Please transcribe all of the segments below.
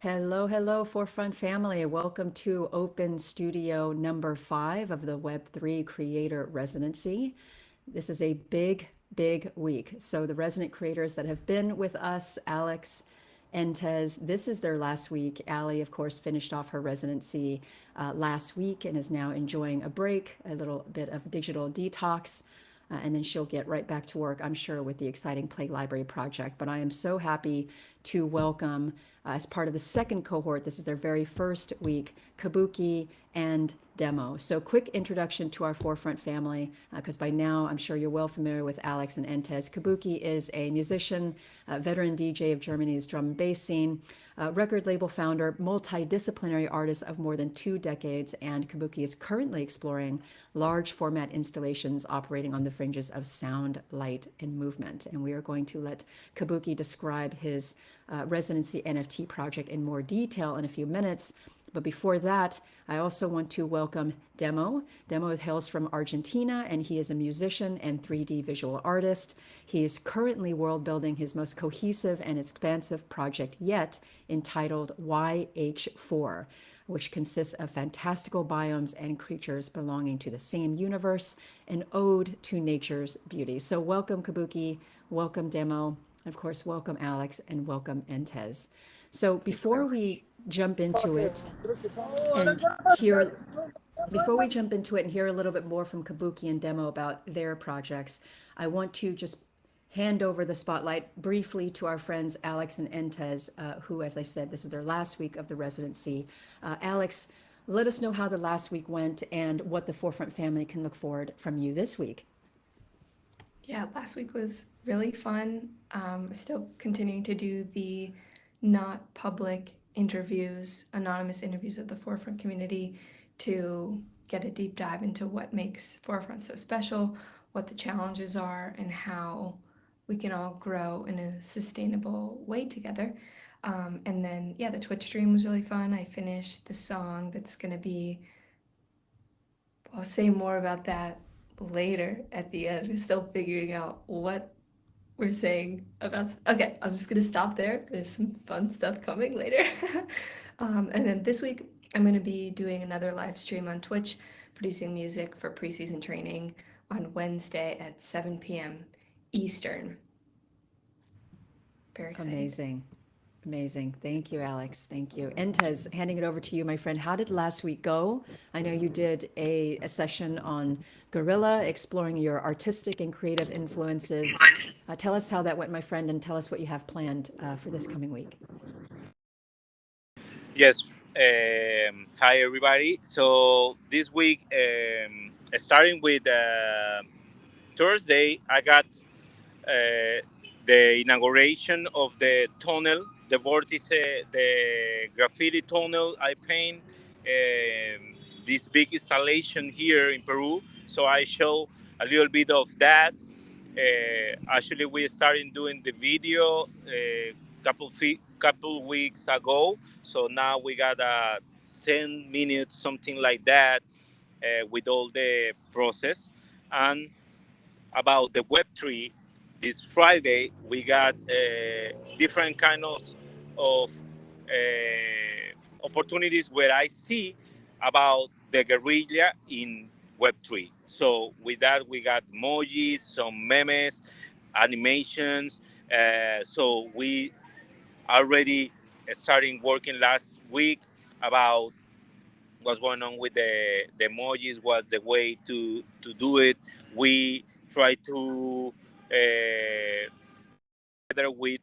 Hello, hello, Forefront family. Welcome to Open Studio number 5 of the Web3 Creator Residency. This is a big week. So the resident creators that have been with us, Alex and Tez, this is their last week. Allie, of course, finished off her residency last week and is now enjoying a break, a little bit of digital detox. And then she'll get right back to work, I'm sure, with the exciting Play Library project. But I am so happy to welcome, as part of the second cohort, this is their very first week, Kabuki and Demo. So quick introduction to our Forefront family, because by now I'm sure you're well familiar with Alex and Entes. Kabuki is a musician, veteran DJ of Germany's drum and bass scene, record label founder, multidisciplinary artist of more than 2 decades, and Kabuki is currently exploring large format installations operating on the fringes of sound, light, and movement. And we are going to let Kabuki describe his residency NFT project in more detail in a few minutes. But before that, I also want to welcome Demo. Demo hails from Argentina, and he is a musician and 3D visual artist. He is currently world building his most cohesive and expansive project yet, entitled YH4, which consists of fantastical biomes and creatures belonging to the same universe, an ode to nature's beauty. So welcome, Kabuki, welcome, Demo, and of course, welcome, Alex, and welcome, Entes. So before we jump into it and hear before we jump into it and hear a little bit more from Kabuki and Demo about their projects, I want to just hand over the spotlight briefly to our friends Alex and Entes, who, as I said, this is their last week of the residency. Alex, let us know how the last week went and what the Forefront family can look forward from you this week. Yeah, last week was really fun. Still continuing to do the not public interviews, anonymous interviews of the Forefront community to get a deep dive into what makes Forefront so special, what the challenges are, and how we can all grow in a sustainable way together. And then, yeah, the Twitch stream was really fun. I finished the song that's going to be, I'll say more about that later at the end. We're still figuring out what we're saying about. Okay, I'm just gonna stop there. There's some fun stuff coming later. And then this week, I'm gonna be doing another live stream on Twitch, producing music for preseason training on Wednesday at 7 p.m. Eastern. Very exciting. Amazing. Amazing. Thank you, Alex. Thank you. Entes, handing it over to you, my friend. How did last week go? I know you did a session on Gorilla, exploring your artistic and creative influences. Tell us how that went, my friend, and tell us what you have planned for this coming week. Yes. Hi, everybody. So this week, starting with Thursday, I got the inauguration of the tunnel, the vortice, the graffiti tunnel I paint. This big installation here in Peru. So I show a little bit of that. Actually, we started doing the video couple weeks ago. So now we got 10 minutes, something like that, with all the process. And about the Web3, this Friday we got different kinds of opportunities where I see about the guerrilla in Web3. So with that we got emojis, some memes, animations. So we already starting working last week about what's going on with the emojis, what's the way to do it. We try to together with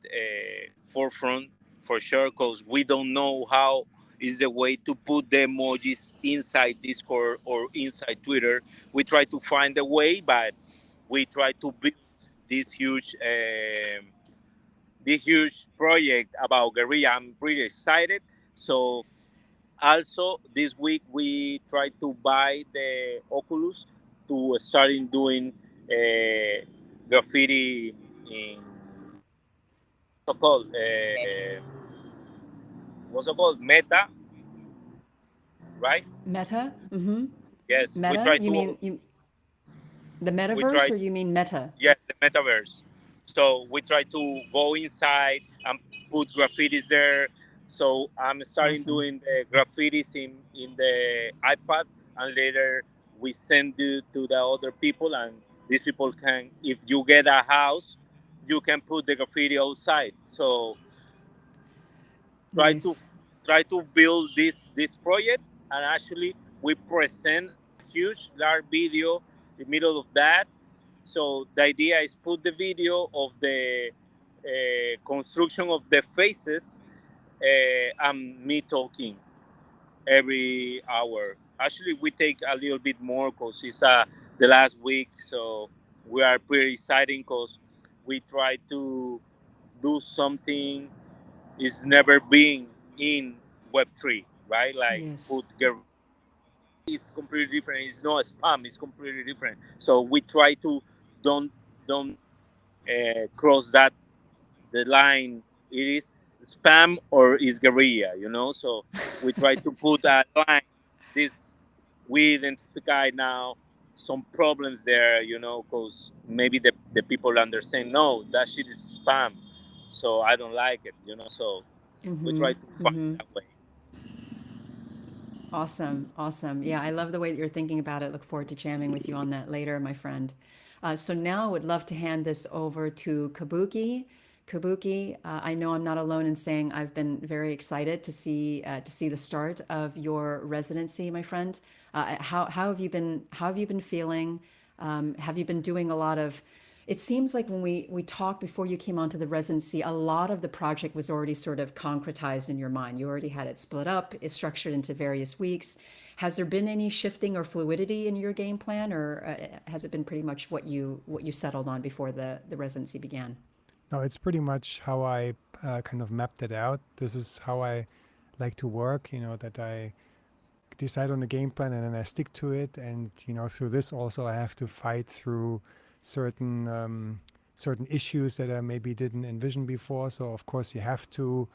Forefront for sure, because we don't know how is the way to put the emojis inside Discord or inside Twitter. We try to find a way, but we try to build this huge project about guerrilla. I'm pretty excited. So also this week we try to buy the Oculus to starting doing graffiti in what's it called Meta, right? Meta? Mm-hmm. Yes, we Meta? try You to mean the we metaverse, try or you mean Meta? yes, the metaverse. So we try to go inside and put graffitis there. So I'm starting Awesome. doing the graffitis in the iPad, and later we send it to the other people, and these people can, if you get a house, you can put the graffiti outside. So try to Nice. try to build this project, and actually we present a huge large video in the middle of that. So the idea is put the video of the construction of the faces, and me talking every hour. Actually, we take a little bit more because it's the last week, so we are pretty exciting because we try to do something is never been in Web3, right? Like Yes. put guerrilla is completely different. It's not spam. It's completely different. So we try to don't cross that the line. It is spam or is guerrilla, you know. So we try to put a line. This we identify now some problems there, you know, because maybe the people understand no that shit is spam, so I don't like it, you know. So we Mm-hmm. try to find Mm-hmm. that way. Awesome. Awesome. Yeah, I love the way that you're thinking about it. Look forward to jamming with you on that later, my friend. So now I would love to hand this over to Kabuki. Kabuki, I know I'm not alone in saying I've been very excited to see the start of your residency, my friend. How have you been? How have you been feeling? Have you been doing a lot of? It seems like when we talked before you came onto the residency, a lot of the project was already sort of concretized in your mind. You already had it split up, it's structured into various weeks. Has there been any shifting or fluidity in your game plan, or has it been pretty much what you settled on before the residency began? No, it's pretty much how I kind of mapped it out. This is how I like to work, that I decide on the game plan and then I stick to it. And, through this also I have to fight through certain certain issues that I maybe didn't envision before. So of course you have to,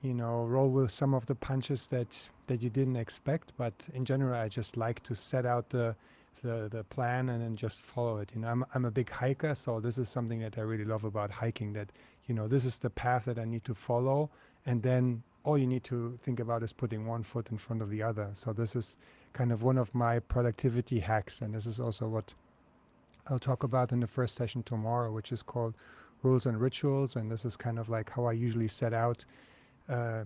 roll with some of the punches that you didn't expect. But in general, I just like to set out the plan and then just follow it. I'm a big hiker, so this is something that I really love about hiking, that, this is the path that I need to follow. And then all you need to think about is putting one foot in front of the other. So this is kind of one of my productivity hacks. And this is also what I'll talk about in the first session tomorrow, which is called Rules and Rituals. And this is kind of like how I usually set out uh,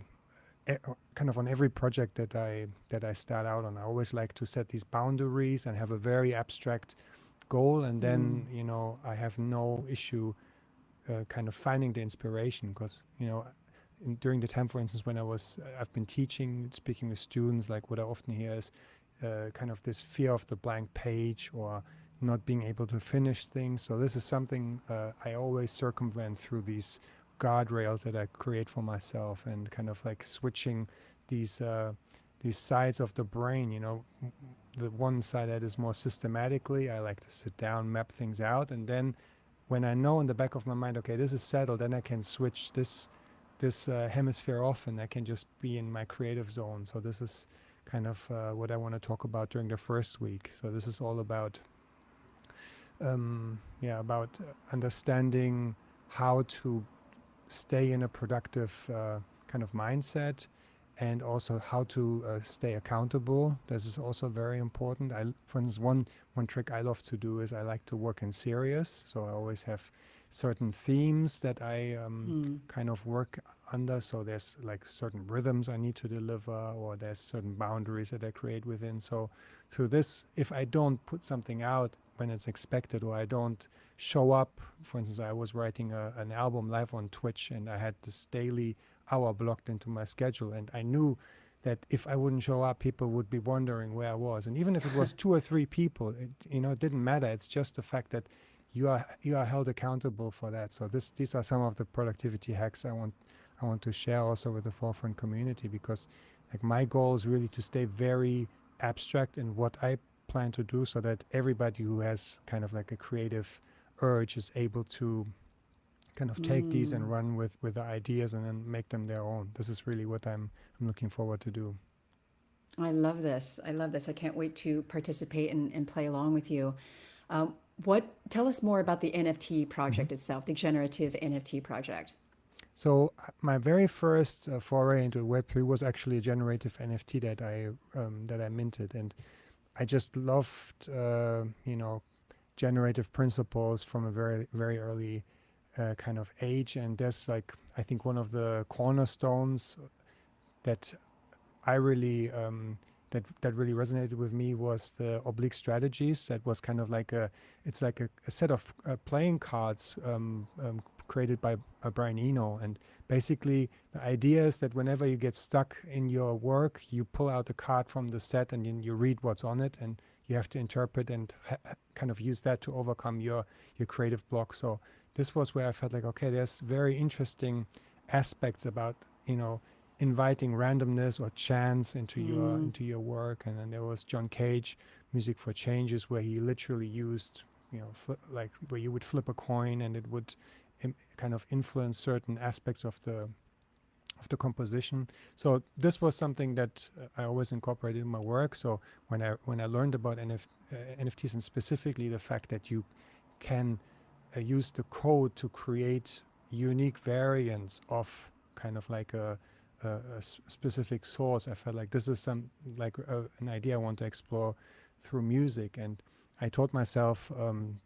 kind of on every project that I start out on. I always like to set these boundaries and have a very abstract goal, and then I have no issue kind of finding the inspiration, because during the time, for instance, when I've been teaching, speaking with students, like what I often hear is kind of this fear of the blank page or not being able to finish things. So this is something I always circumvent through these guardrails that I create for myself, and kind of like switching these sides of the brain. The one side that is more systematically, I like to sit down, map things out, and then when I know in the back of my mind, okay, this is settled, then I can switch this hemisphere off, and I can just be in my creative zone. So this is kind of what I want to talk about during the first week. So this is all about about understanding how to stay in a productive kind of mindset, and also how to stay accountable. This is also very important. For instance, one trick I love to do is I like to work in series. So I always have certain themes that I kind of work under. So there's like certain rhythms I need to deliver, or there's certain boundaries that I create within. So through this, if I don't put something out when it's expected, or I don't show up, for instance, I was writing an album live on Twitch, and I had this daily hour blocked into my schedule, and I knew that if I wouldn't show up, people would be wondering where I was. And even if it was 2 or 3 people, it didn't matter. It's just the fact that you are held accountable for that. So these are some of the productivity hacks I want to share also with the Forefront community, because like my goal is really to stay very abstract in what I plan to do, so that everybody who has kind of like a creative urge is able to kind of take these and run with the ideas and then make them their own. This is really what I'm looking forward to do. I love this. I love this. I can't wait to participate and play along with you. Tell us more about the NFT Mm-hmm. project itself, the generative NFT project. So my very first foray into Web3 was actually a generative NFT that I minted, and I just loved generative principles from a very very early kind of age, and that's like I think one of the cornerstones that I really that really resonated with me was the oblique strategies. That was kind of like it's like a set of playing cards created by Brian Eno, and basically the idea is that whenever you get stuck in your work, you pull out a card from the set and then you read what's on it, and you have to interpret and kind of use that to overcome your creative block. So this was where I felt like, okay, there's very interesting aspects about inviting randomness or chance into your work. And then there was John Cage, Music for Changes, where he literally used like where you would flip a coin and it would kind of influence certain aspects of the composition. So this was something that I always incorporated in my work. So when I learned about NFTs, and specifically the fact that you can use the code to create unique variants of kind of like a specific source, I felt like this is an idea I want to explore through music. And I taught myself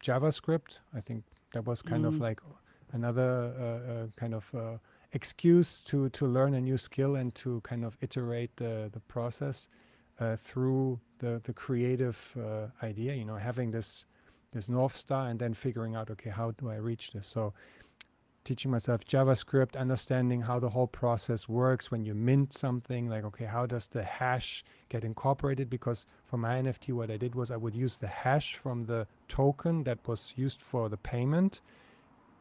JavaScript. I think that was kind of like another kind of excuse to learn a new skill and to kind of iterate the process through the creative idea, having this North Star and then figuring out, okay, how do I reach this? So teaching myself JavaScript, understanding how the whole process works when you mint something, like, okay, how does the hash get incorporated? Because for my NFT, what I did was I would use the hash from the token that was used for the payment,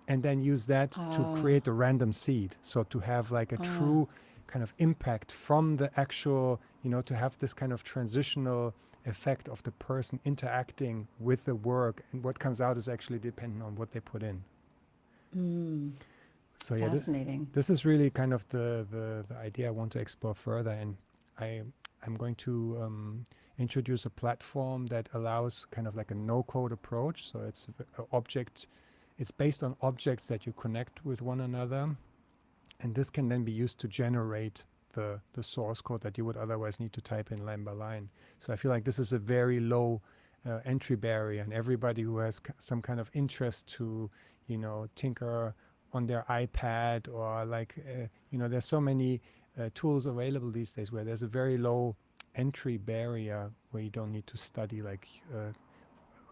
and then use that to create a random seed. So to have like a true kind of impact from the actual, to have this kind of transitional effect of the person interacting with the work, and what comes out is actually dependent on what they put in. So yeah, Fascinating. this is really kind of the idea I want to explore further, and I'm going to introduce a platform that allows kind of like a no-code approach. So it's it's based on objects that you connect with one another, and this can then be used to generate the source code that you would otherwise need to type in line by line. So I feel like this is a very low entry barrier, and everybody who has some kind of interest to tinker on their iPad, or like there's so many tools available these days where there's a very low entry barrier, where you don't need to study like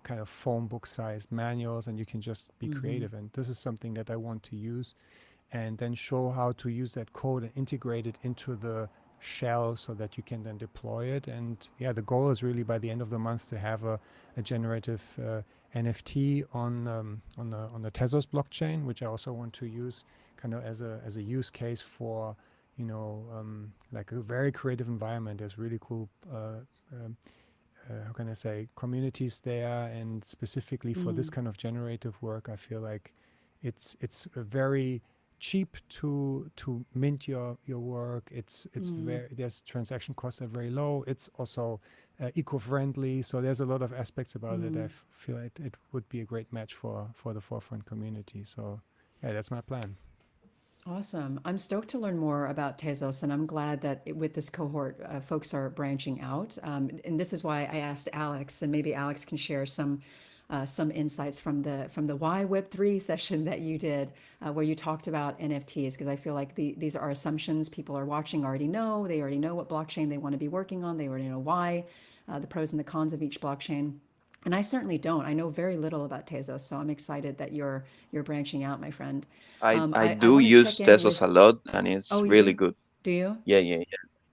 kind of phone book sized manuals, and you can just be creative. And this is something that I want to use, and then show how to use that code and integrate it into the shell so that you can then deploy it. And yeah, the goal is really by the end of the month to have a generative NFT on the Tezos blockchain, which I also want to use kind of as a use case for like a very creative environment. There's really cool how can I say, communities there, and specifically for this kind of generative work, I feel like it's very cheap to mint your work. It's very, there's transaction costs are very low. It's also eco-friendly. So there's a lot of aspects about it. I feel it would be a great match for the Forefront community. So yeah, that's my plan. Awesome. I'm stoked to learn more about Tezos, and I'm glad that with this cohort, folks are branching out. And this is why I asked Alex, and maybe Alex can share some insights from the Why Web3 session that you did, where you talked about NFTs, because I feel like these are assumptions people are watching already know. They already know what blockchain they want to be working on. They already know why, the pros and the cons of each blockchain. And I certainly don't. I know very little about Tezos, so I'm excited that you're branching out, my friend. I I do want to use check in Tesos a with. lot, and it's Oh, you really do? good. Do you? Yeah.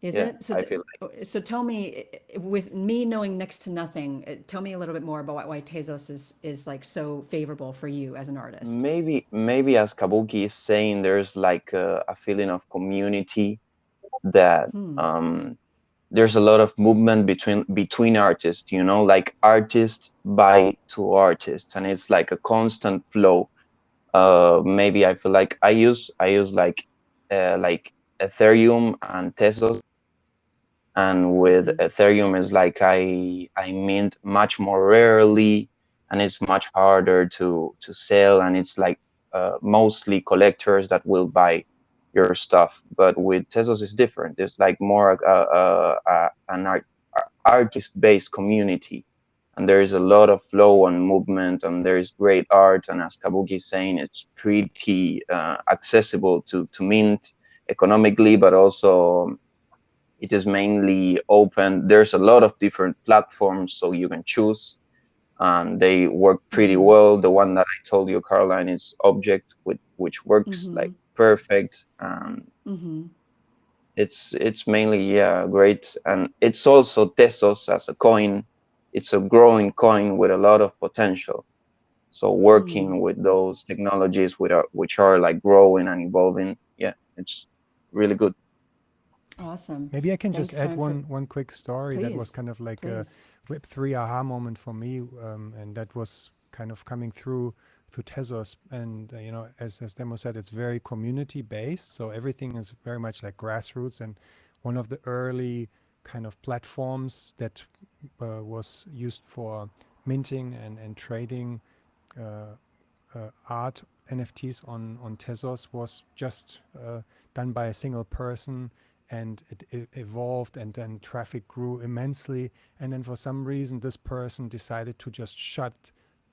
Is Yeah, it? So, I feel so tell me, with me knowing next to nothing, tell me a little bit more about why Tezos is like so favorable for you as an artist. maybe as Kabuki is saying, there's like a feeling of community that there's a lot of movement between artists, like artist by to artists, and it's like a constant flow. Maybe I feel like I use like Ethereum and Tezos, and with Ethereum is like I mint much more rarely, and it's much harder to sell, and it's like mostly collectors that will buy your stuff. But with Tezos, it's different. It's like more an artist-based community, and there is a lot of flow and movement, and there is great art. And as Kabuki is saying, it's pretty accessible to mint economically, but also it is mainly open. There's a lot of different platforms, so you can choose. They work pretty well. The one that I told you, Caroline, is Object, which works like perfect. It's mainly great, and it's also Tesos as a coin. It's a growing coin with a lot of potential. So working with those technologies which are like growing and evolving, yeah, it's really good. Awesome. Maybe I can just Thanks, add Fran, one quick story that was Please, kind of like a please. Web3 aha moment for me, and that was kind of coming through to Tezos. And as Demo said, it's very community based, so everything is very much like grassroots. And one of the early kind of platforms that was used for minting and trading art NFTs on Tezos was just done by a single person, and it evolved, and then traffic grew immensely. And then for some reason, this person decided to just shut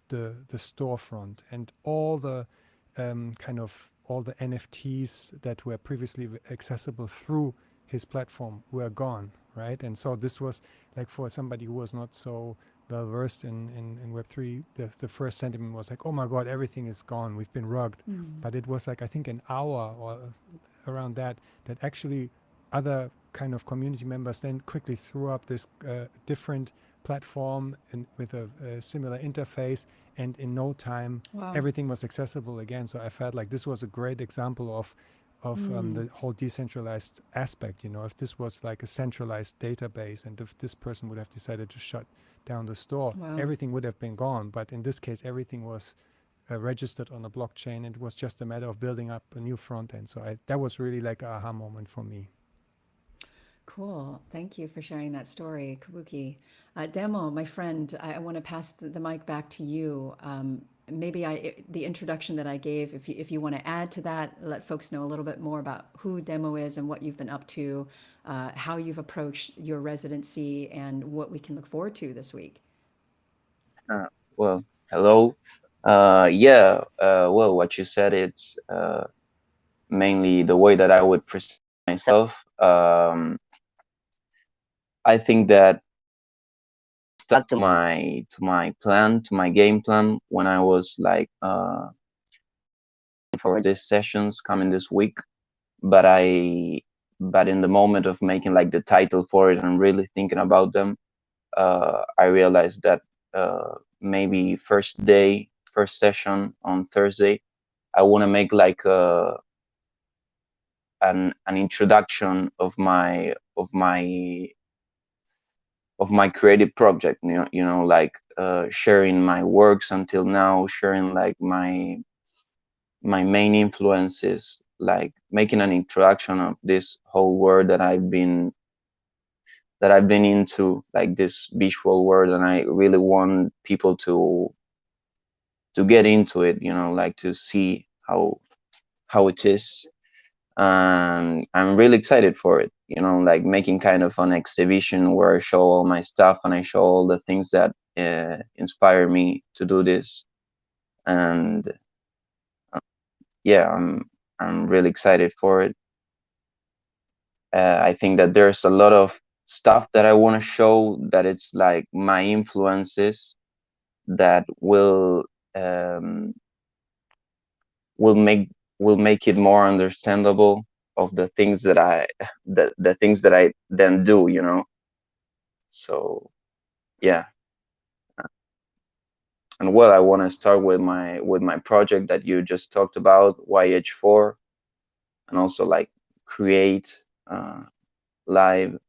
the storefront, and all the all the NFTs that were previously accessible through his platform were gone, right? And so this was like, for somebody who was not so well versed in Web3, the first sentiment was like, oh my God, everything is gone, we've been rugged. But it was like, I think an hour or around that actually other kind of community members then quickly threw up this different platform and with a similar interface, and in no time everything was accessible again. So I felt like this was a great example of the whole decentralized aspect. If this was like a centralized database, and if this person would have decided to shut down the store, everything would have been gone. But in this case, everything was registered on a blockchain, and it was just a matter of building up a new front end. So that was really like a aha moment for me. Cool. Thank you for sharing that story, Kabuki. Demo, my friend, I want to pass the mic back to you. Maybe the introduction that I gave, if you want to add to that, let folks know a little bit more about who Demo is and what you've been up to, how you've approached your residency, and what we can look forward to this week. Well, hello. Well, what you said, it's mainly the way that I would present myself. I think that stuck to my plan, to my game plan, when I was like for these sessions coming this week. But in the moment of making like the title for it and really thinking about them, I realized that maybe first session on Thursday, I want to make like an introduction of my creative project. Like sharing my works until now, sharing like my main influences, like making an introduction of this whole world that I've been into, like this visual world, and I really want people to get into it, like to see how it is. And I'm really excited for it, like making kind of an exhibition where I show all my stuff and I show all the things that inspire me to do this. And yeah, I'm really excited for it. I think that there's a lot of stuff that I want to show, that it's like my influences that will make it more understandable of the things that the things that I then do, So yeah. And well, I want to start with my project that you just talked about, YH4, and also like create live,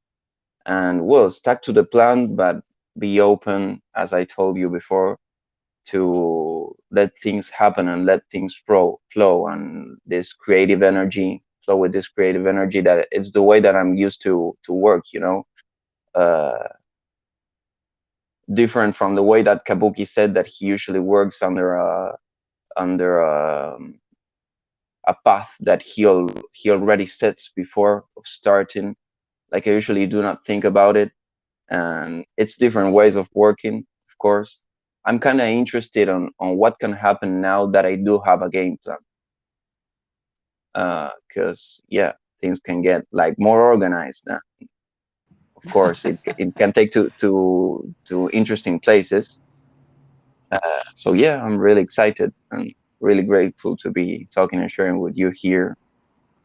and we'll stick to the plan, but be open, as I told you before, to let things happen and let things flow, and this creative energy flow with this creative energy, that it's the way that I'm used to work, different from the way that Kabuki said that he usually works under a path that he already sets before of starting. Like I usually do not think about it, and it's different ways of working, of course. I'm kind of interested on what can happen now that I do have a game plan, because yeah, things can get like more organized now. Of course, it can take to interesting places. So yeah, I'm really excited and really grateful to be talking and sharing with you here.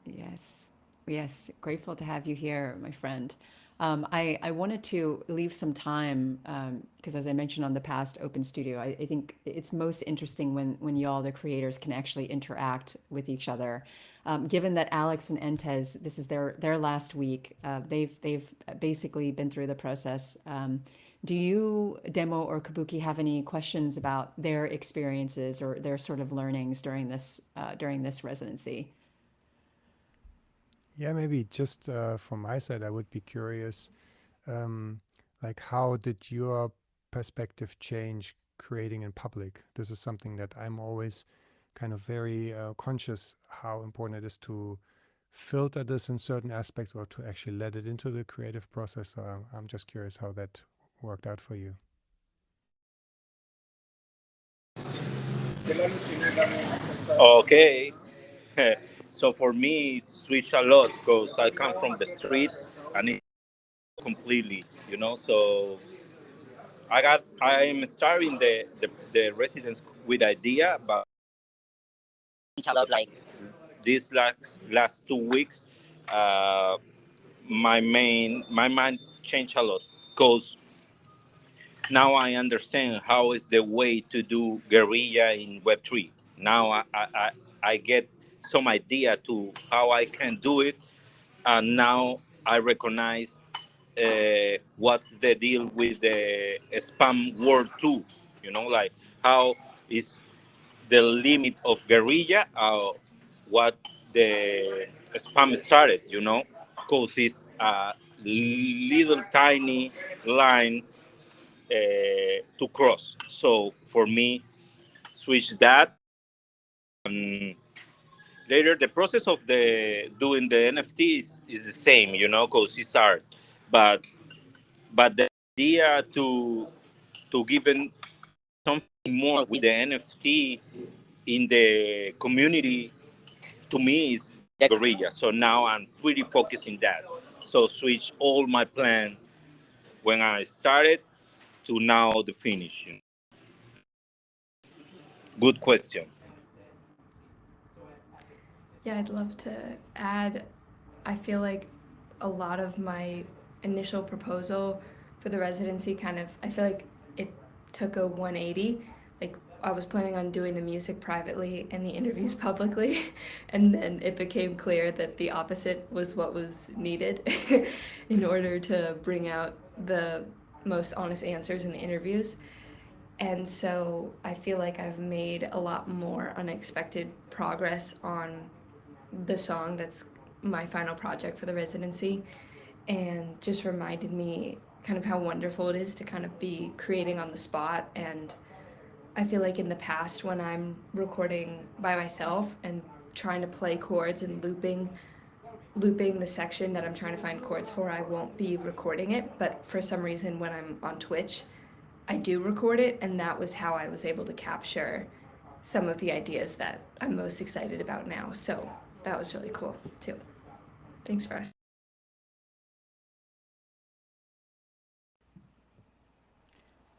Yes, yes, grateful to have you here, my friend. I wanted to leave some time because, as I mentioned on the past Open Studio, I think it's most interesting when y'all, the creators, can actually interact with each other. Given that Alex and Entez, this is their last week, they've basically been through the process. Do you, Demo or Kabuki, have any questions about their experiences or their sort of learnings during this residency? Yeah, maybe just from my side, I would be curious, um, like how did your perspective change creating in public? This is something that I'm always kind of very conscious how important it is to filter this in certain aspects or to actually let it into the creative process. So I'm just curious how that worked out for you. Okay. So for me, switch a lot because I come from the street and it completely, So I'm starting the residence with idea, but a lot like these last 2 weeks, uh, my mind changed a lot because now I understand how is the way to do guerrilla in Web3. Now I get some idea to how I can do it, and now I recognize what's the deal with the spam word too. Like how is the limit of guerrilla, what the spam started, because it's a little tiny line to cross. So for me, switch that. And later, the process of the doing the NFT is the same, because it's art. But the idea to give something more with the NFT in the community, to me is the guerrilla. So now I'm pretty focusing that. So switch all my plan when I started to now the finish. Good question. Yeah, I'd love to add. I feel like a lot of my initial proposal for the residency I feel like it took a 180. Like, I was planning on doing the music privately and the interviews publicly, and then it became clear that the opposite was what was needed in order to bring out the most honest answers in the interviews. And so I feel like I've made a lot more unexpected progress on the song that's my final project for the residency, and just reminded me kind of how wonderful it is to kind of be creating on the spot. And I feel like in the past, when I'm recording by myself and trying to play chords and looping the section that I'm trying to find chords for, I won't be recording it. But for some reason, when I'm on Twitch, I do record it, and that was how I was able to capture some of the ideas that I'm most excited about now. So that was really cool too. Thanks for asking.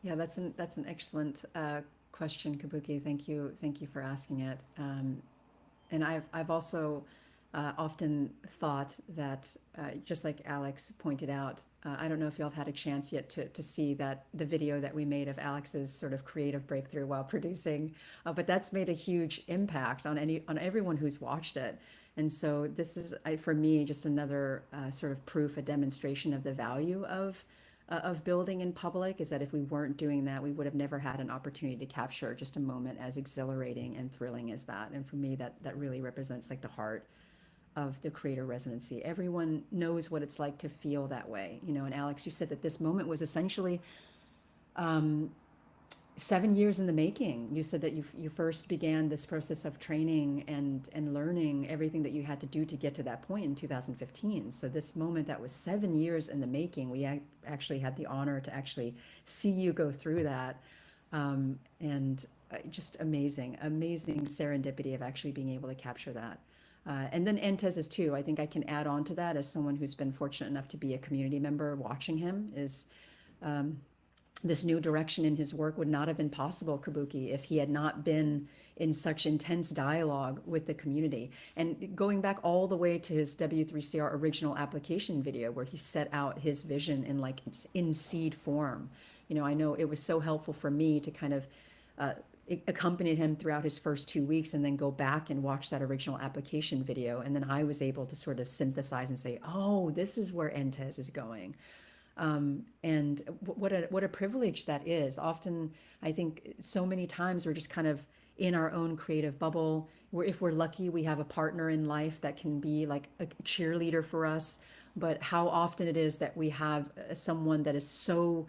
Yeah, that's an excellent question, Kabuki. Thank you for asking it. And I've also often thought that, just like Alex pointed out, I don't know if y'all have had a chance yet to see the video that we made of Alex's sort of creative breakthrough while producing, but that's made a huge impact on everyone who's watched it. And so this is, for me, just another sort of proof, a demonstration of the value of building in public, is that if we weren't doing that, we would have never had an opportunity to capture just a moment as exhilarating and thrilling as that. And for me, that really represents like the heart of the creator residency. Everyone knows what it's like to feel that way, And Alex, you said that this moment was essentially 7 years in the making. You said that you first began this process of training and learning everything that you had to do to get to that point in 2015. So this moment that was 7 years in the making, we actually had the honor to actually see you go through that. And just amazing, amazing serendipity of actually being able to capture that. And then Entez's too. I think I can add on to that as someone who's been fortunate enough to be a community member watching him is this new direction in his work would not have been possible, Kabuki, if he had not been in such intense dialogue with the community. And going back all the way to his W3CR original application video, where he set out his vision in like in seed form. You know, I know it was so helpful for me to kind of accompany him throughout his first 2 weeks and then go back and watch that original application video. And then I was able to sort of synthesize and say, oh, this is where Entez is going. And what a privilege that is. Often, I think so many times we're just kind of in our own creative bubble. If we're lucky, we have a partner in life that can be like a cheerleader for us. But how often it is that we have someone that is so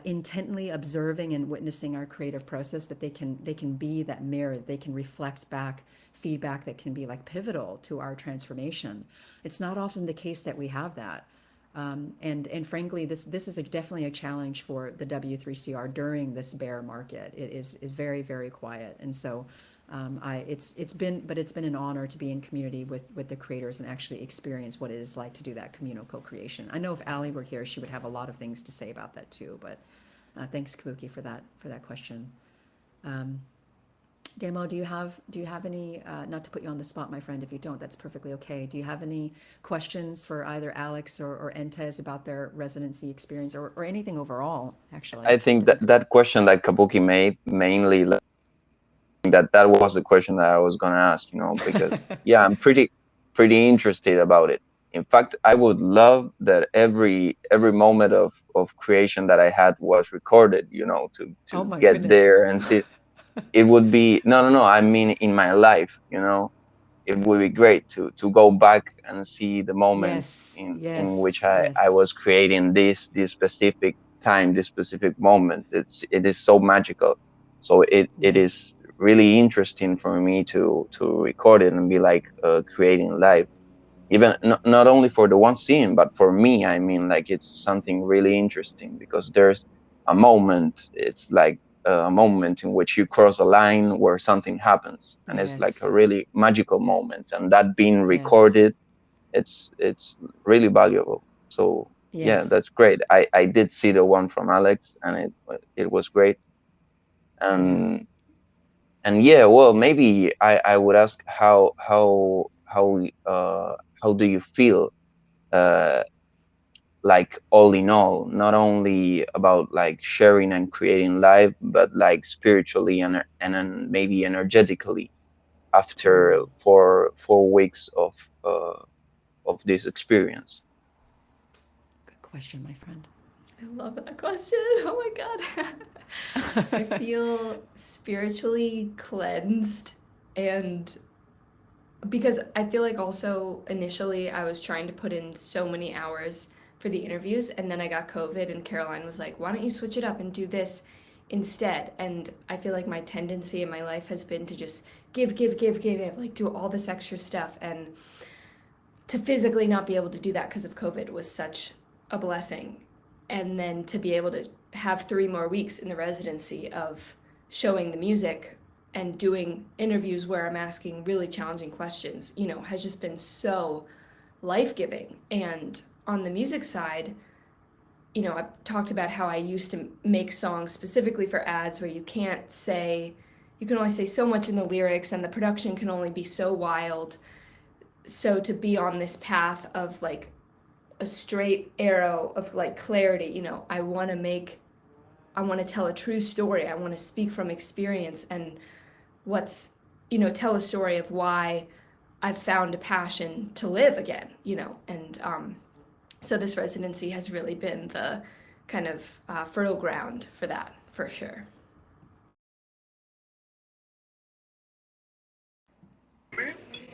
intently observing and witnessing our creative process that they can be that mirror. They can reflect back feedback that can be like pivotal to our transformation. It's not often the case that we have that. And frankly, this is definitely a challenge for the W3CR during this bear market. It is very, very quiet, and so it's been an honor to be in community with the creators and actually experience what it is like to do that communal co-creation. I know if Ali were here, she would have a lot of things to say about that too. But thanks, Kabuki, for that question. Demo, do you have any, not to put you on the spot, my friend, if you don't, that's perfectly okay. Do you have any questions for either Alex or Entez about their residency experience or anything overall, actually? I think that question that Kabuki made mainly, that was the question that I was gonna ask, you know, because yeah, I'm pretty interested about it. In fact, I would love that every moment of creation that I had was recorded, you know, to Oh my get goodness. there and see. It would be no, I mean in my life, you know, it would be great to go back and see the moments Yes, in which yes. I was creating this specific time, this specific moment. It is so magical. So it Yes. is really interesting for me to record it and be like creating live, even not only for the one scene, but for me. I mean, like, it's something really interesting because there's a moment. It's like a moment in which you cross a line where something happens, and it's like a Yes. really magical moment, and that being Yes. recorded, it's really valuable. So yeah, Yes. that's great. I did see the one from Alex, and it was great. Yeah. And yeah, well, maybe I would ask how do you feel, uh, like, all in all, not only about like sharing and creating live, but like spiritually and then maybe energetically after 4 weeks of this experience. Good question, my friend. I love that question. Oh my God. I feel spiritually cleansed, and because I feel like also initially I was trying to put in so many hours for the interviews, and then I got COVID, and Caroline was like, why don't you switch it up and do this instead? And I feel like my tendency in my life has been to just give, like do all this extra stuff, and to physically not be able to do that because of COVID was such a blessing. And then to be able to have 3 more weeks in the residency of showing the music and doing interviews where I'm asking really challenging questions, you know, has just been so life-giving. And on the music side, you know, I've talked about how I used to make songs specifically for ads where you can only say so much in the lyrics and the production can only be so wild. So to be on this path of like a straight arrow of like clarity, you know, I want to tell a true story. I want to speak from experience and tell a story of why I've found a passion to live again, you know. And so this residency has really been the kind of fertile ground for that, for sure.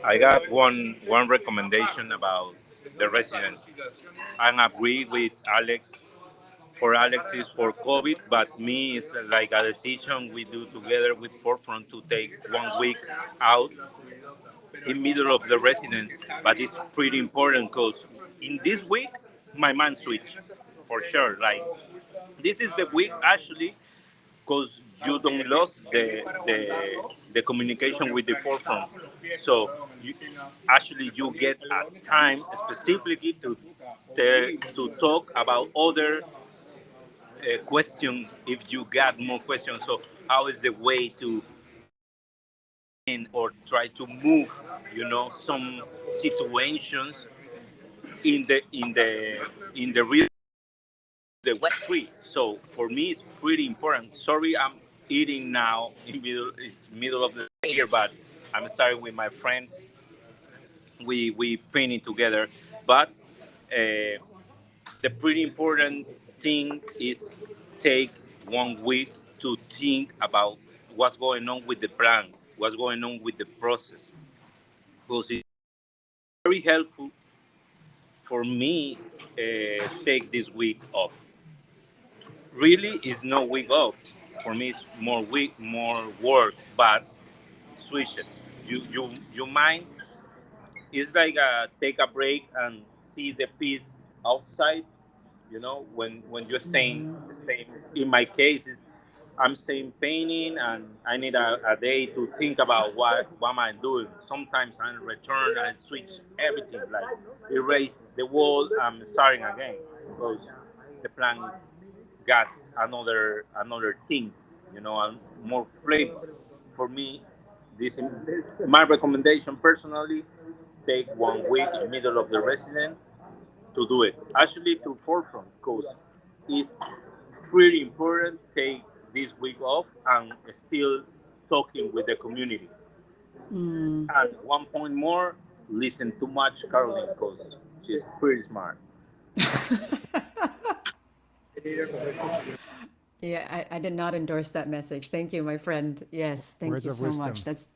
I got one recommendation about the residency. I agree with Alex. For Alex is for COVID, but me is like a decision we do together with Forefront to take 1 week out in middle of the residence. But it's pretty important because in this week my mind switch for sure. Like this is the week actually because you don't lose the communication with the Forefront. So you get a time specifically to talk about other question if you got more questions. So how is the way to in or try to move, some situations in the real the Web3. So for me, it's pretty important. Sorry, I'm eating now in middle of the year, but I'm starting with my friends. We painting together, but uh, the pretty important thing is take 1 week to think about what's going on with the plan, what's going on with the process, because it's very helpful for me take this week off. Really, it's no week off. For me, it's more work, but switch it. You mind it's like take a break and see the piece outside. When you're staying. In my case, is I'm staying painting, and I need a day to think about what am I doing. Sometimes I return and switch everything, like erase the wall. I'm starting again because the plan is got another things, and more flavor. For me, this is my recommendation personally. Take 1 week in middle of the resident to do it. Actually, to Forefront, because it's pretty important. Take this week off and still talking with the community. And one point more, listen too much Caroline because she's pretty smart. Yeah, I did not endorse that message. Thank you, my friend. Yes, thank Words you of so wisdom. much. That's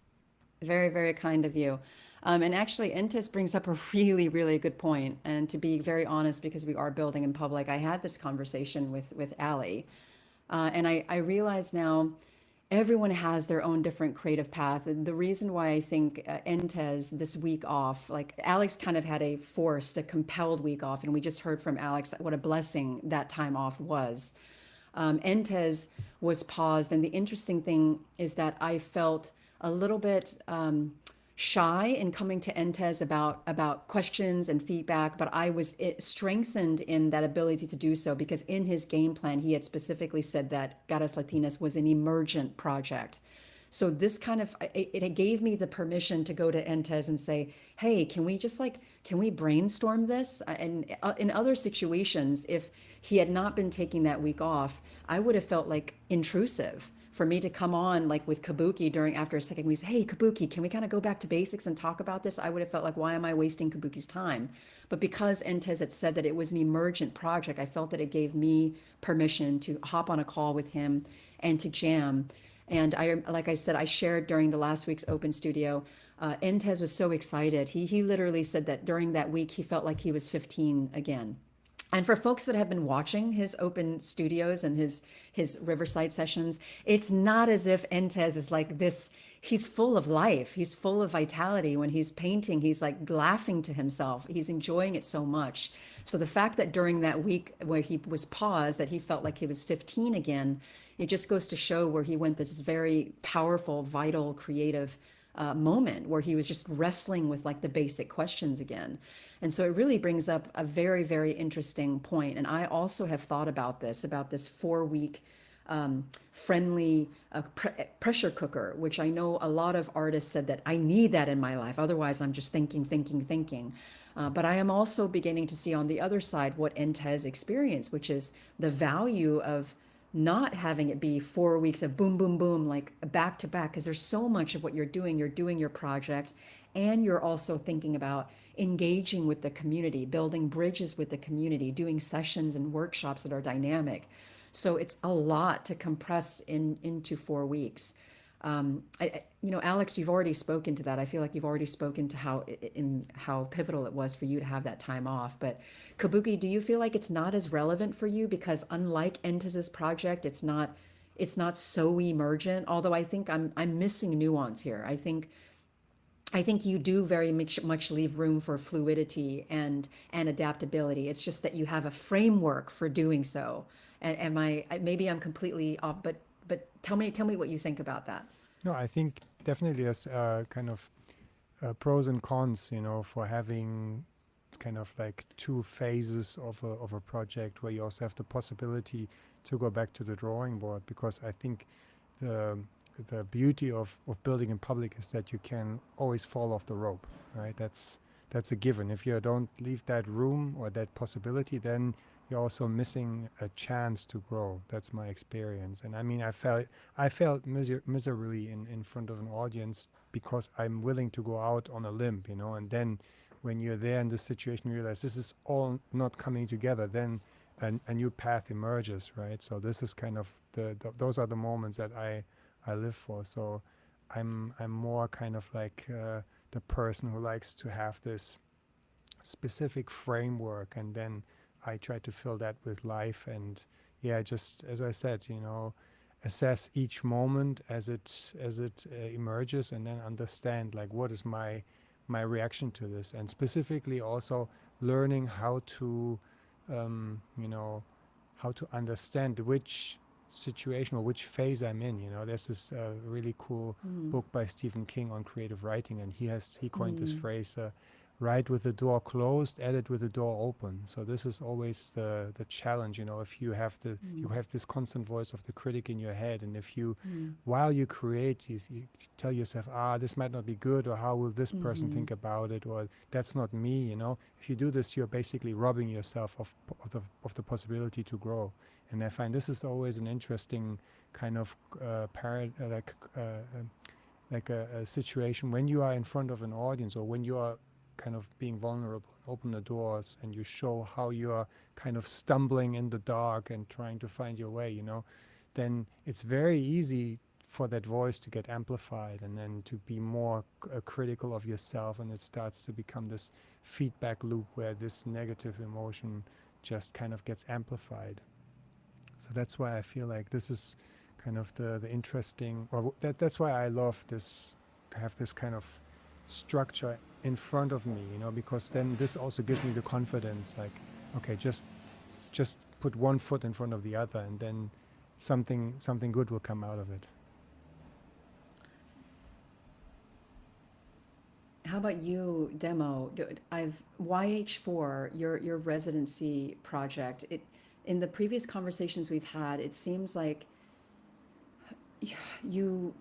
very, very kind of you. And actually, Entis brings up a really, really good point. And to be very honest, because we are building in public, I had this conversation with Ali. And I realize now everyone has their own different creative path. And the reason why I think Entes this week off, like Alex kind of had a forced, a compelled week off. And we just heard from Alex what a blessing that time off was. Entes was paused. And the interesting thing is that I felt a little bit shy in coming to Entes about questions and feedback, but I was strengthened in that ability to do so because in his game plan, he had specifically said that Garas Latinas was an emergent project. So this kind of it gave me the permission to go to Entes and say, "Hey, can we brainstorm this?" And in other situations, if he had not been taking that week off, I would have felt like intrusive for me to come on like with Kabuki after a second we say, "Hey, Kabuki, can we kind of go back to basics and talk about this?" I would have felt like, why am I wasting Kabuki's time? But because Entes had said that it was an emergent project, I felt that it gave me permission to hop on a call with him and to jam. And like I said, I shared during the last week's Open Studio. Entes was so excited. He literally said that during that week he felt like he was 15 again. And for folks that have been watching his open studios and his Riverside sessions, it's not as if Entes is like this. He's full of life. He's full of vitality. When he's painting, he's like laughing to himself. He's enjoying it so much. So the fact that during that week where he was paused, that he felt like he was 15 again, it just goes to show where he went this very powerful, vital, creative moment where he was just wrestling with like the basic questions again. And so it really brings up a very, very interesting point. And I also have thought about this 4 week friendly pressure cooker, which I know a lot of artists said that I need that in my life. Otherwise, I'm just thinking. But I am also beginning to see on the other side what Entes experienced, which is the value of not having it be 4 weeks of boom, boom, boom, like back to back, because there's so much of what you're doing. You're doing your project and you're also thinking about engaging with the community, building bridges with the community, doing sessions and workshops that are dynamic. So it's a lot to compress into 4 weeks. Alex, you've already spoken to that. I feel like you've already spoken to how pivotal it was for you to have that time off. But Kabuki, do you feel like it's not as relevant for you because unlike Entes's project, it's not so emergent? Although I think I'm missing nuance here. I think you do very much leave room for fluidity and adaptability. It's just that you have a framework for doing so. And maybe I'm completely off, but tell me what you think about that. No, I think definitely there's kind of pros and cons, for having kind of like two phases of a project where you also have the possibility to go back to the drawing board, because I think the the beauty of building in public is that you can always fall off the rope, right? That's a given. If you don't leave that room or that possibility, then you're also missing a chance to grow. That's my experience. And I mean, I felt miserably in front of an audience because I'm willing to go out on a limb, and then when you're there in this situation, you realize this is all not coming together, then a new path emerges, right? So this is kind of those are the moments that I live for. So I'm more kind of like the person who likes to have this specific framework, and then I try to fill that with life. And yeah, just as I said, assess each moment as it emerges, and then understand like what is my reaction to this, and specifically also learning how to how to understand which situation or which phase I'm in. There's this really cool book by Stephen King on creative writing, and he coined this phrase, write with the door closed, edit with the door open. So this is always the challenge, if you have you have this constant voice of the critic in your head, and if you while you create, you tell yourself, this might not be good, or how will this person think about it, or that's not me. If you do this, you're basically robbing yourself of the possibility to grow. And I find this is always an interesting kind of like a situation when you are in front of an audience, or when you are kind of being vulnerable, open the doors, and you show how you are kind of stumbling in the dark and trying to find your way, then it's very easy for that voice to get amplified, and then to be more critical of yourself, and it starts to become this feedback loop where this negative emotion just kind of gets amplified. So that's why I feel like this is kind of the interesting, or that's why I love this, have this kind of structure in front of me, because then this also gives me the confidence, like, okay, just put one foot in front of the other, and then something good will come out of it. How about you, Demo? YH4, your residency project. In the previous conversations we've had, it seems like you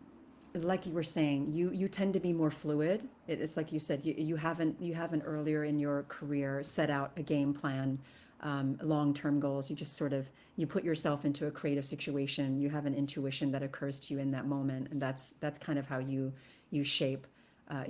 were saying, you tend to be more fluid. It's like you said, you haven't earlier in your career set out a game plan, long-term goals. You just sort of, you put yourself into a creative situation. You have an intuition that occurs to you in that moment, and that's kind of how you shape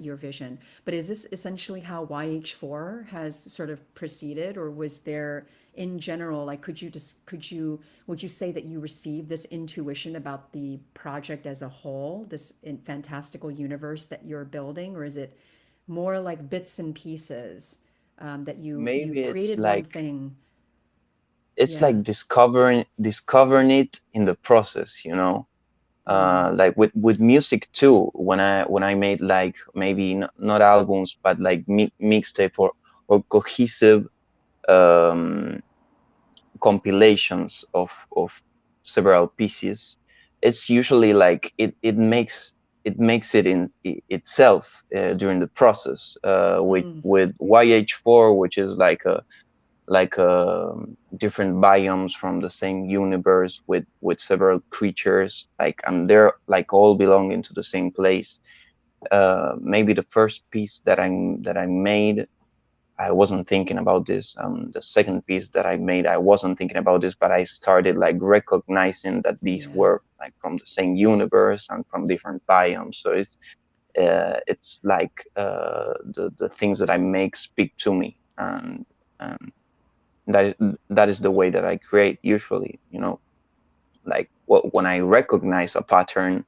your vision. But is this essentially how YH4 has sort of proceeded, or was there, in general, like, would you say that you received this intuition about the project as a whole, this fantastical universe that you're building, or is it more like bits and pieces that you Maybe created one thing? it's Yeah. like discovering it in the process, like with music too. When I made like maybe not albums, but like mixtape or cohesive compilations of several pieces, it's usually like it makes it in itself during the process, with YH4, which is like different biomes from the same universe with several creatures, like, and they're like all belonging to the same place. Maybe the first piece that I made, I wasn't thinking about this. The second piece that I made, I wasn't thinking about this, but I started like recognizing that these were like from the same universe and from different biomes. So it's like the things that I make speak to me, and that is the way that I create usually. Like when I recognize a pattern,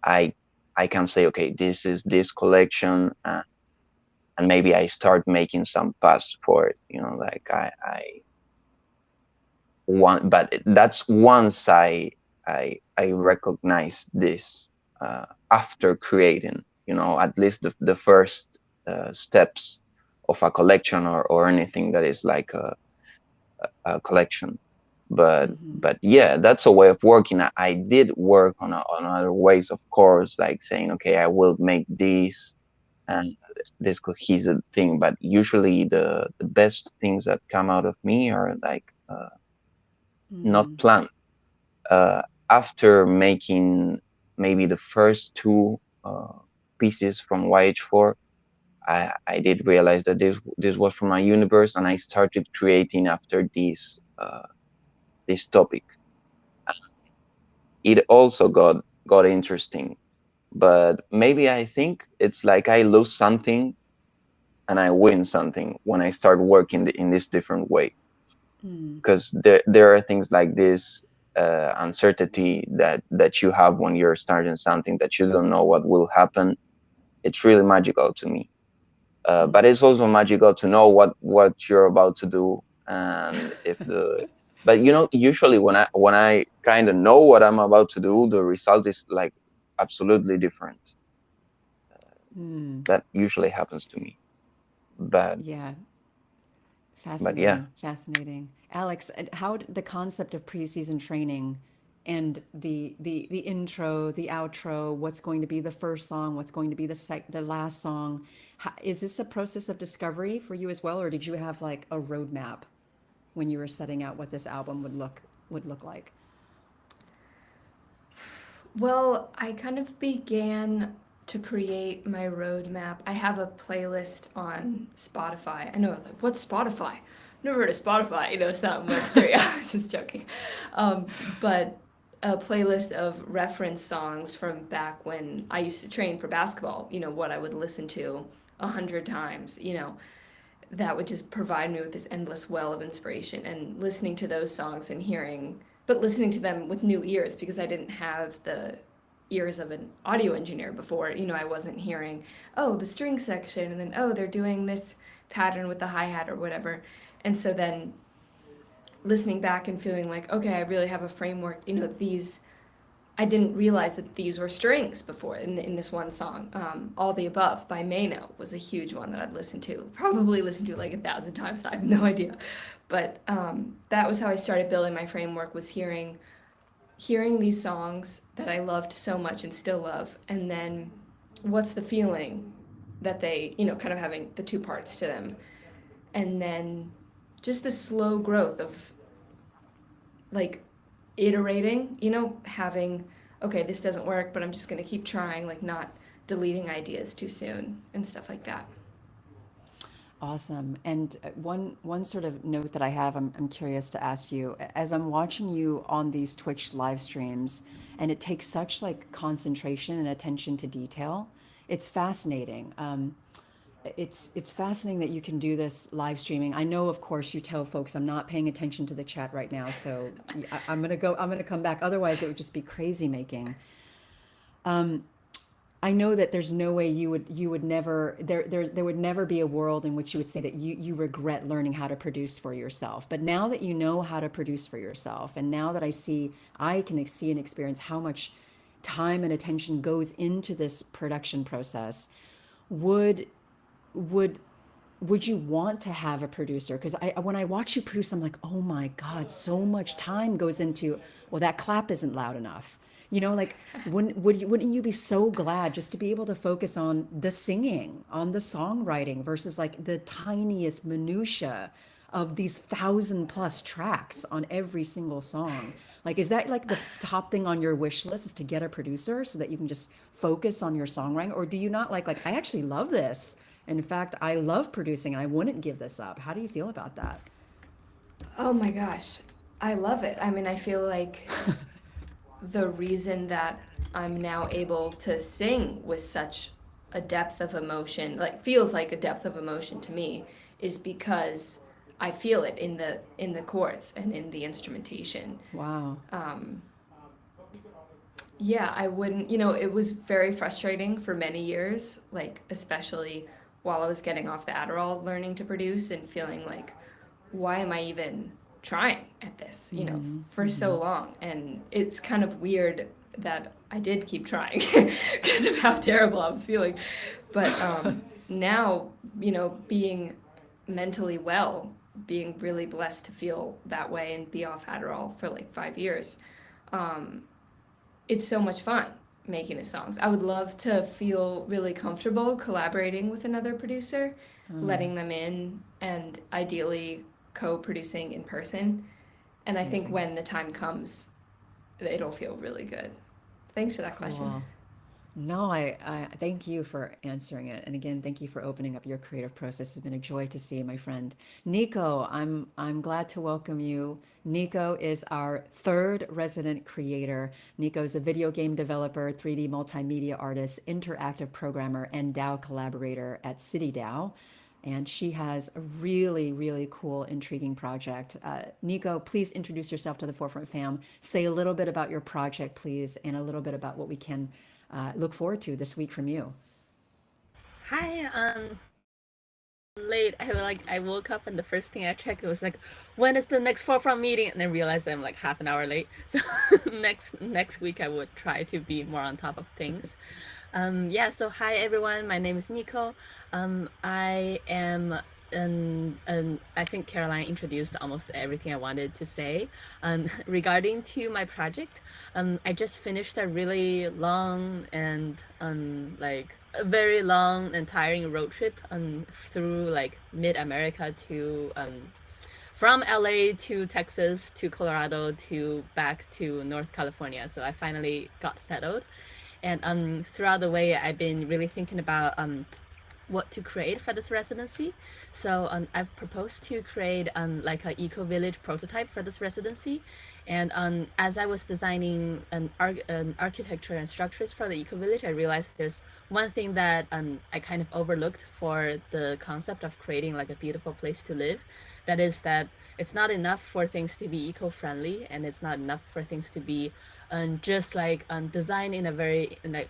I I can say, okay, this is this collection, and maybe I start making some paths for it, like I want, but that's once I recognize this after creating, at least the first steps of a collection, or anything that is like a collection. But yeah, that's a way of working. I did work on other ways, of course, like saying, okay, I will make this and this cohesive thing. But usually the best things that come out of me are like not planned. After making maybe the first two pieces from YH4, I did realize that this was from my universe, and I started creating after this topic. It also got interesting, but maybe I think it's like I lose something and I win something when I start working in this different way, because there are things like this uncertainty that you have when you're starting something, that you don't know what will happen. It's really magical to me, but it's also magical to know what you're about to do. And but usually when I kind of know what I'm about to do, the result is like absolutely different. That usually happens to me. But Yeah. but yeah. Fascinating. Alex, how the concept of preseason training and the intro, the outro, what's going to be the first song, what's going to be the last song, is this a process of discovery for you as well, or did you have like a roadmap when you were setting out what this album would look like? Well, I kind of began to create my roadmap. I have a playlist on Spotify. I know, like, what's Spotify? Never heard of Spotify. It's not Web3. I was just joking. But a playlist of reference songs from back when I used to train for basketball, what I would listen to 100 times, that would just provide me with this endless well of inspiration. And listening to those songs and listening to them with new ears, because I didn't have the ears of an audio engineer before. I wasn't hearing, oh, the string section, and then, oh, they're doing this pattern with the hi-hat or whatever. And so then listening back and feeling like, okay, I really have a framework. I didn't realize that these were strings before in this one song. All the Above by Mano was a huge one that I'd listened to. Probably listened to like 1,000 times. I have no idea. But that was how I started building my framework, was hearing these songs that I loved so much and still love. And then what's the feeling that they, kind of having the two parts to them. And then just the slow growth of like iterating, having, okay, this doesn't work, but I'm just going to keep trying, like not deleting ideas too soon and stuff like that. Awesome. And one sort of note that I have, I'm curious to ask you, as I'm watching you on these Twitch live streams, and it takes such like concentration and attention to detail, it's fascinating. It's fascinating that you can do this live streaming. I know, of course, you tell folks I'm not paying attention to the chat right now, so I'm gonna come back. Otherwise, it would just be crazy making. I know that there's no way you would never there would never be a world in which you would say that you regret learning how to produce for yourself. But now that you know how to produce for yourself, and now that I can see and experience how much time and attention goes into this production process, would would would you want to have a producer? Because when I watch you produce, I'm like, oh my God, so much time goes into, well, that clap isn't loud enough. Like, wouldn't you be so glad just to be able to focus on the singing, on the songwriting, versus like the tiniest minutia of these 1,000+ tracks on every single song? Like, is that like the top thing on your wish list, is to get a producer so that you can just focus on your songwriting? Or do you not like, I actually love this. In fact, I love producing and I wouldn't give this up. How do you feel about that? Oh my gosh, I love it. I mean, I feel like the reason that I'm now able to sing with such a depth of emotion, like feels like a depth of emotion to me, is because I feel it in the chords and in the instrumentation. Wow. Yeah, I wouldn't, it was very frustrating for many years, like especially while I was getting off the Adderall, learning to produce and feeling like, why am I even trying at this, for so long? And it's kind of weird that I did keep trying because of how terrible I was feeling. But now, being mentally well, being really blessed to feel that way and be off Adderall for like 5 years. It's so much fun making the songs. I would love to feel really comfortable collaborating with another producer, letting them in, and ideally co-producing in person. And I think when the time comes, it'll feel really good. Thanks for that question. Cool. No, I thank you for answering it. And again, thank you for opening up your creative process. It's been a joy to see, my friend. Nico, I'm glad to welcome you. Nico is our third resident creator. Nico is a video game developer, 3D multimedia artist, interactive programmer, and DAO collaborator at CityDAO. And she has a really, really cool, intriguing project. Nico, please introduce yourself to the Forefront fam. Say a little bit about your project, please, and a little bit about what we can look forward to this week from you. Hi, late. I woke up and the first thing I checked was like, when is the next Forefront meeting? And then realized I'm like half an hour late. So next week I would try to be more on top of things. Yeah, so hi everyone, my name is Nico. I am I think Caroline introduced almost everything I wanted to say. Regarding to my project, I just finished a really long and like a very long and tiring road trip through like mid-America to from LA to Texas to Colorado to back to North California. So I finally got settled. And throughout the way, I've been really thinking about what to create for this residency. So I've proposed to create like an eco-village prototype for this residency. And as I was designing an architecture and structures for the eco-village, I realized there's one thing that I kind of overlooked for the concept of creating like a beautiful place to live. That is that it's not enough for things to be eco-friendly, and it's not enough for things to be just like designed in a very like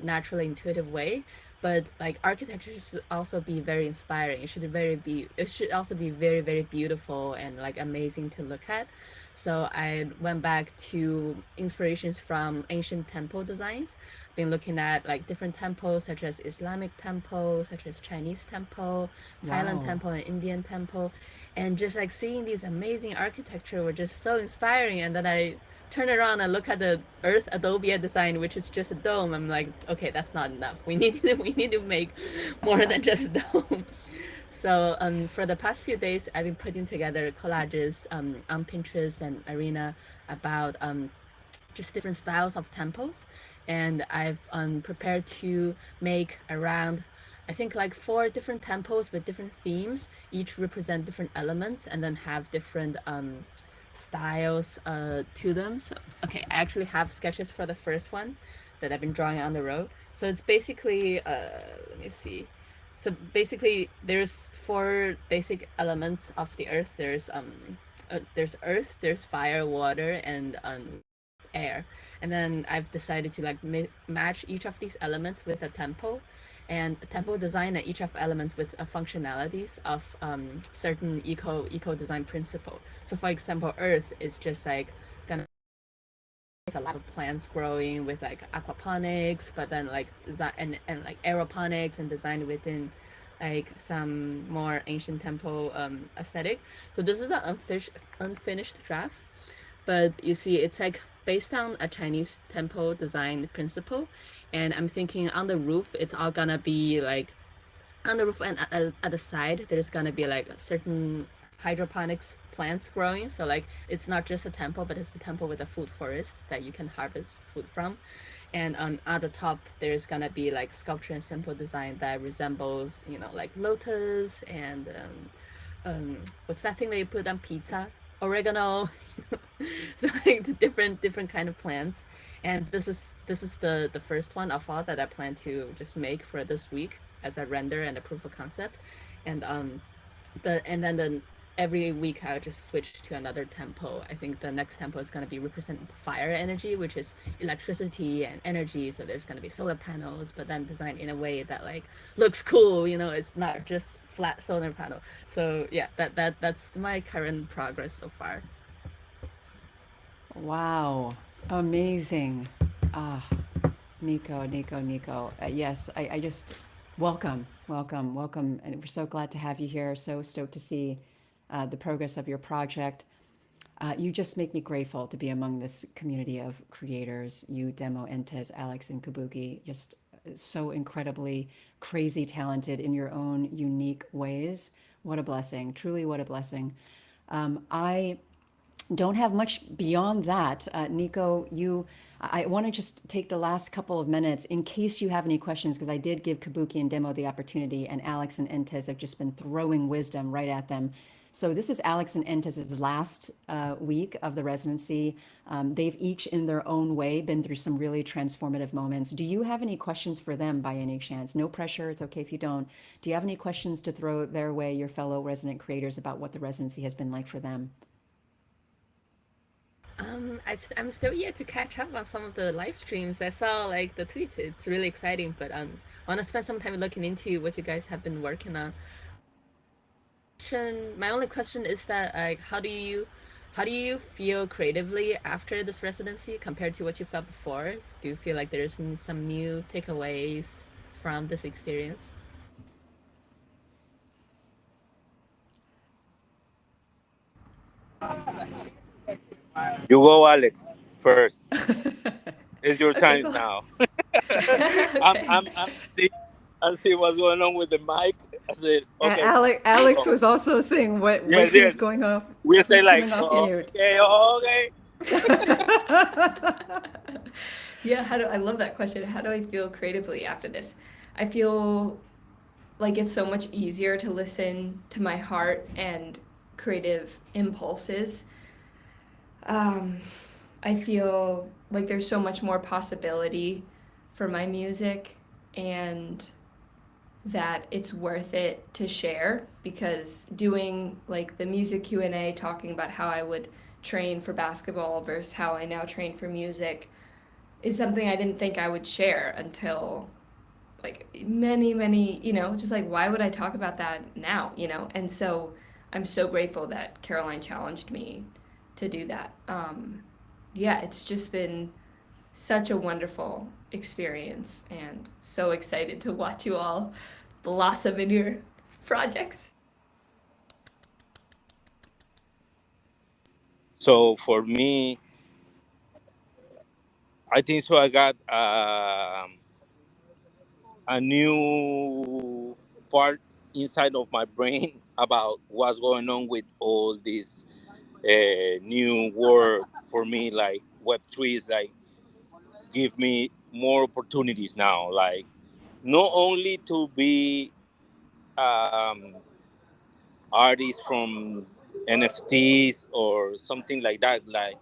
naturally intuitive way. But like architecture should also be very inspiring. It should also be very, very beautiful and like amazing to look at. So I went back to inspirations from ancient temple designs. Been looking at like different temples such as Islamic temple, such as Chinese temple, Thailand temple, and Indian temple. And just like seeing these amazing architecture were just so inspiring. And then I turn around and look at the Earth Adobe design, which is just a dome. I'm like, okay, that's not enough. We need to make more than just a dome. So for the past few days, I've been putting together collages on Pinterest and Arena about just different styles of temples, and I've prepared to make around, I think, like 4 different temples with different themes, each represent different elements, and then have different styles to them. So okay, I actually have sketches for the first one that I've been drawing on the road. So it's basically let me see. So basically there's 4 basic elements of the earth. There's earth, there's fire, water, and air. And then I've decided to like match each of these elements with a temple, and temple design each of elements with functionalities of certain eco design principle. So for example, earth is just like gonna a lot of plants growing with like aquaponics, but then like design and like aeroponics and designed within like some more ancient temple aesthetic. So this is an unfinished draft, but you see it's like based on a Chinese temple design principle. And I'm thinking on the roof, it's all gonna be like on the roof, and at the side, there's gonna be like certain hydroponics plants growing. So like it's not just a temple, but it's a temple with a food forest that you can harvest food from. And at the top, there's gonna be like sculpture and simple design that resembles, like lotus and what's that thing that you put on pizza? Oregano. So like the different kind of plants. And this is the first one of all that I plan to just make for this week as a render and a proof of concept. And then every week I'll just switch to another tempo. I think the next tempo is going to be represent fire energy, which is electricity and energy. So there's going to be solar panels, but then designed in a way that like looks cool. You know, it's not just flat solar panel. So yeah, that's my current progress so far. Wow, amazing. Ah, Nico. Yes, I just welcome. And we're so glad to have you here. So stoked to see the progress of your project. You just make me grateful to be among this community of creators. You, Demo, Entes, Alex, and Kabuki, just so incredibly crazy talented in your own unique ways. What a blessing. Truly, what a blessing. I don't have much beyond that. Nico, I want to just take the last couple of minutes in case you have any questions, because I did give Kabuki and Demo the opportunity, and Alex and Entes have just been throwing wisdom right at them. So this is Alex and Entes's last week of the residency. They've each, in their own way, been through some really transformative moments. Do you have any questions for them by any chance? No pressure. It's okay if you don't. Do you have any questions to throw their way, your fellow resident creators, about what the residency has been like for them? I'm still yet to catch up on some of the live streams. I saw like the tweets. It's really exciting, but I want to spend some time looking into what you guys have been working on. My only question is that like, how do you feel creatively after this residency compared to what you felt before? Do you feel like there's some new takeaways from this experience? You go, Alex, first. It's your Okay, time cool. now. Okay. I'm see what's going on with the mic. I said, okay. Alex was also saying what Yes, who's yes. going off. We say Who's like, coming off oh, mute. okay, oh, okay. Yeah, I love that question. How do I feel creatively after this? I feel like it's so much easier to listen to my heart and creative impulses. I feel like there's so much more possibility for my music, and that it's worth it to share, because doing like the music Q&A talking about how I would train for basketball versus how I now train for music is something I didn't think I would share until like many, just like why would I talk about that now? And so I'm so grateful that Caroline challenged me to do that. Yeah, it's just been such a wonderful experience, and so excited to watch you all blossom in your projects. So for me, I think so. I got a new part inside of my brain about what's going on with all this new world for me. Like Web3 is like give me more opportunities now. Like not only to be artists from NFTs or something like that. Like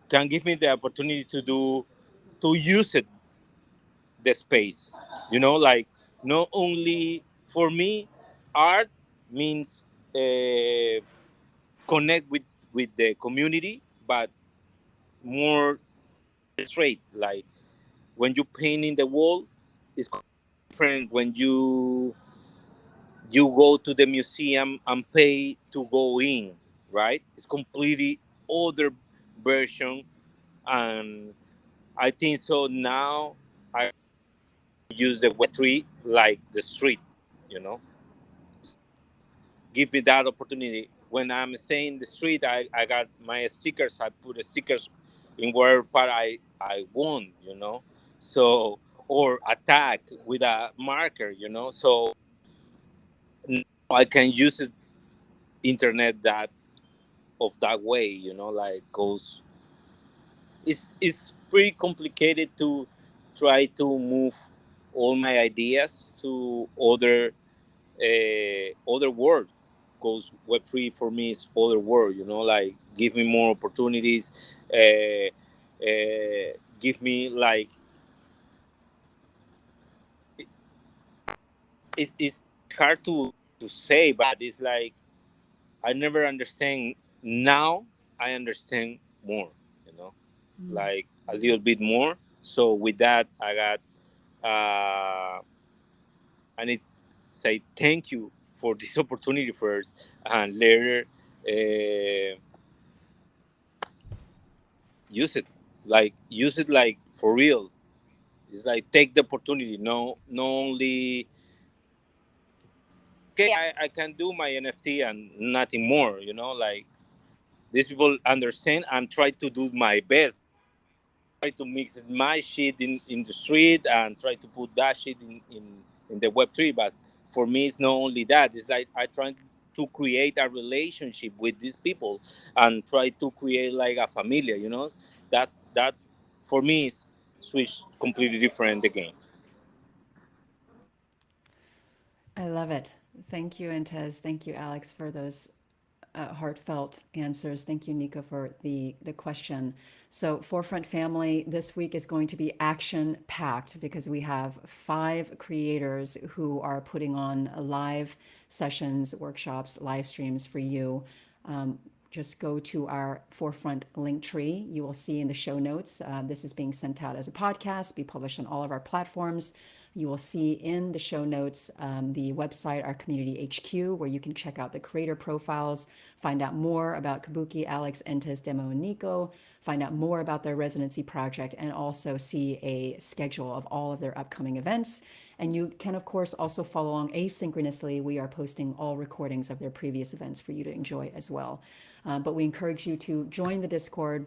can give me the opportunity to use it the space. Like not only for me, art means connect with the community, but more straight. Like when you paint in the wall, it's different when you go to the museum and pay to go in, right? It's completely other version, and I think so now I use the Web3 like the street, you know. Give me that opportunity. When I'm staying in the street, I got my stickers. I put the stickers in where part I want, So or attack with a marker, So now I can use it internet that of that way, like goes. It's pretty complicated to try to move all my ideas to other world, because Web3 for me is other world, like give me more opportunities, give me like it's hard to say, but it's like I never understand. Now I understand more, you know, like a little bit more. So with that, I need to say thank you for this opportunity first, and later uh, use it, use it like for real. It's like take the opportunity. No, not only okay, I can do my NFT and nothing more. You know, like these people understand. I'm trying to do my best. Try to mix my shit in the street and try to put that shit in the Web3. But for me, it's not only that. It's like I try to create a relationship with these people and try to create like a familia. You know, that for me is switch completely different the game. I love it. Thank you, Intez. Thank you, Alex, for those heartfelt answers. Thank you, Nico, for the question. So, Forefront Family this week is going to be action packed because we have 5 creators who are putting on live sessions, workshops, live streams for you. Just go to our Forefront link tree. You will see in the show notes. This is being sent out as a podcast, be published on all of our platforms. You will see in the show notes the website, our community HQ, where you can check out the creator profiles, find out more about Kabuki, Alex, Entes, Demo, and Nico, find out more about their residency project, and also see a schedule of all of their upcoming events. And you can, of course, also follow along asynchronously. We are posting all recordings of their previous events for you to enjoy as well. But we encourage you to join the Discord,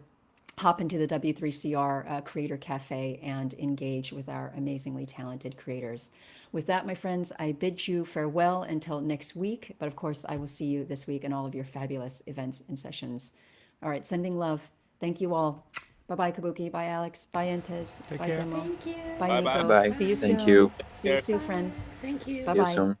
hop into the W3CR Creator Cafe, and engage with our amazingly talented creators. With that, my friends, I bid you farewell until next week. But of course, I will see you this week in all of your fabulous events and sessions. All right, sending love. Thank you all. Bye-bye, Kabuki. Bye, Alex. Bye, Entes. Take Bye, care. Demo. Thank you. Bye, Bye bye. Nico. Bye. See you Thank soon. you. See you Care. soon, friends. Thank you. See you Bye-bye. soon.